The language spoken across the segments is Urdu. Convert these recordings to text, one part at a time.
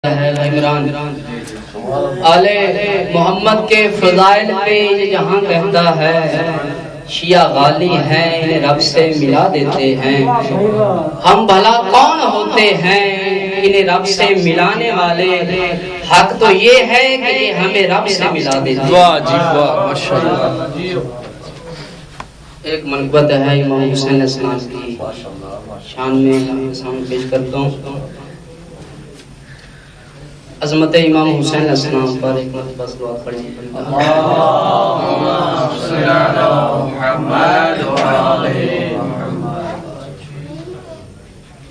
ہے عمران آل محمد کے فضائل پہ جہاں کہتا ہے شیعہ غالی ہیں انہیں رب سے ملا دیتے ہیں. ہم بھلا کون ہوتے ہیں انہیں رب سے ملانے والے؟ حق تو یہ ہے کہ یہ ہمیں رب سے ملا دیتے ہیں. واہ جی واہ ماشاءاللہ. ایک منقبت ہے امام حسین علیہ السلام کی شان میں سامنے پیش کرتا ہوں. عظمت امام حسین علیہ السلام پر ایک مرتبہ صلوات پڑھیں.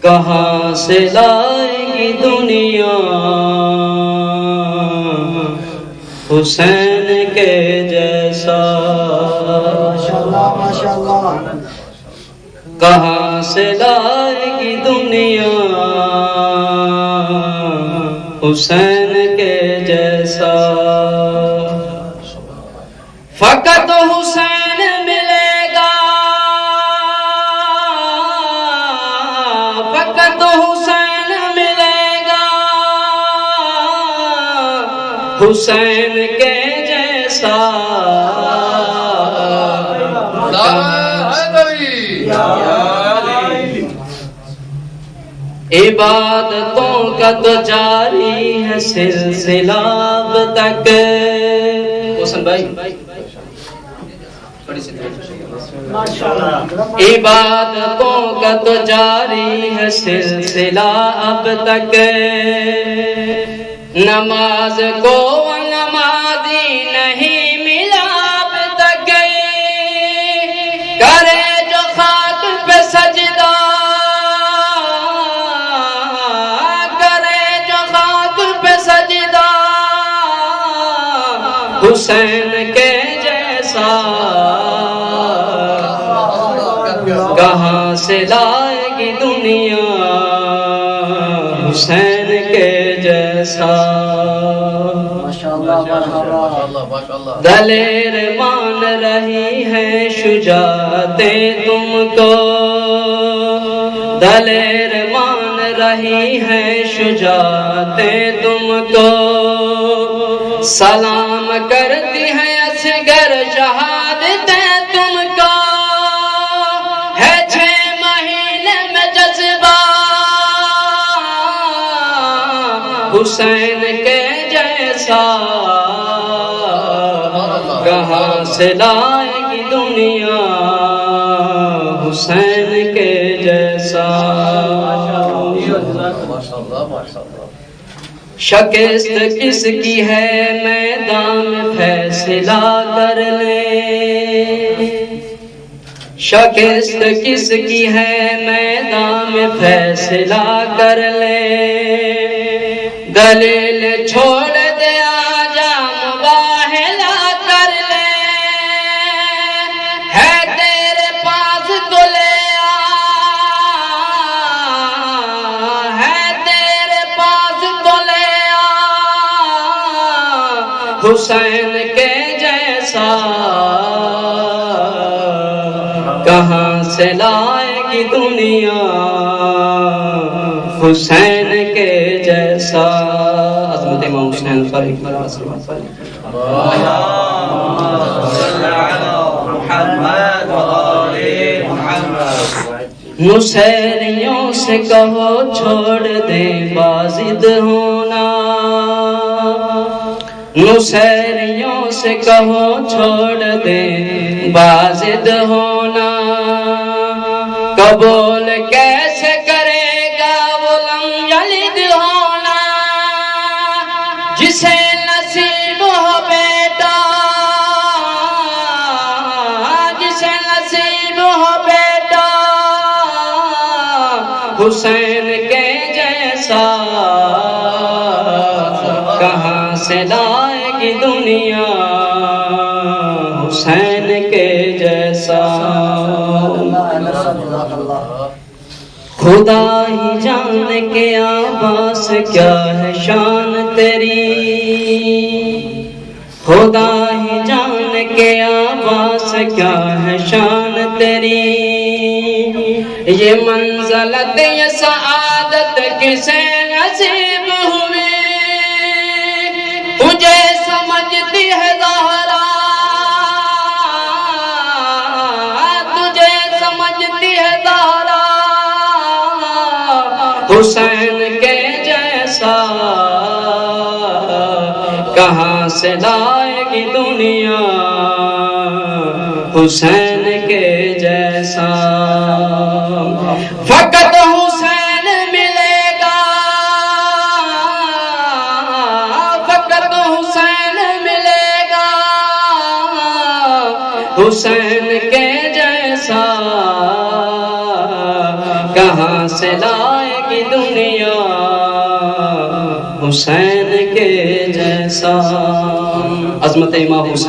کہاں سے لائے گی دنیا حسین کے جیسا؟ کہاں سے لائے گی دنیا حسین کے جیسا؟ فقط حسین ملے گا، فقط حسین ملے گا حسین کے جیسا. عبادتوں کا تو جاری ہے سلسلہ اب تک. حسن بھائی عبادتوں کا تو جاری ہے سلسلہ اب تک. نماز کو نمازی نہیں ملا اب تک. کرے جو خاک پہ سجدہ، حسین کے جیسا کہاں سے لائے گی دنیا حسین کے جیسا؟ دلیر مان رہی ہے شجاعتیں تم کو، دلیر مان رہی ہے شجاعتیں تم کو. سلام کرتی ہے اصغر شہادتیں تم کو. ہے 6 مہینے میں جذبہ حسین کے جیسا. کہاں سے لائے گی دنیا حسین کے جیسا؟ شکست کس کی ہے میدان فیصلہ کر لے. شکست کس کی ہے میدان فیصلہ کر لے. دلیل چھوڑ دے آجا مباہلہ کر لے. ہے تیرے پاس تو لے آ، ہے تیرے پاس تو لے حسین کے جیسا. کہاں سے لائے گی دنیا حسین کے جیسا؟ عظمت امام حسین پر ایک بار صلوات پڑھیں. نصیریوں سے کہو چھوڑ دیں بازد ہونا. نصیریوں سے کہو چھوڑ دیں بازد ہونا. قبول کیسے کرے گا وہ لم یلد ہونا؟ جسے نصیب ہو بیٹا، جسے نصیب ہو بیٹا حسین کے جیسا. کہاں سے لائے گی دنیا حسین کے جیسا؟ خدا ہی جان کے عباس کیا ہے شان تیری. خدا ہی جان کے عباس کیا ہے شان تیری. یہ منزلت یہ سعادت کسے نصیب ہوئی؟ حسین کے جیسا کہاں سے لائے گی دنیا حسین کے جیسا فقط حسین ملے گا فقط حسین ملے گا حسین کے جیسا کہاں سے لائے گی دنیا حسین کے جیسا عظمت امام حسین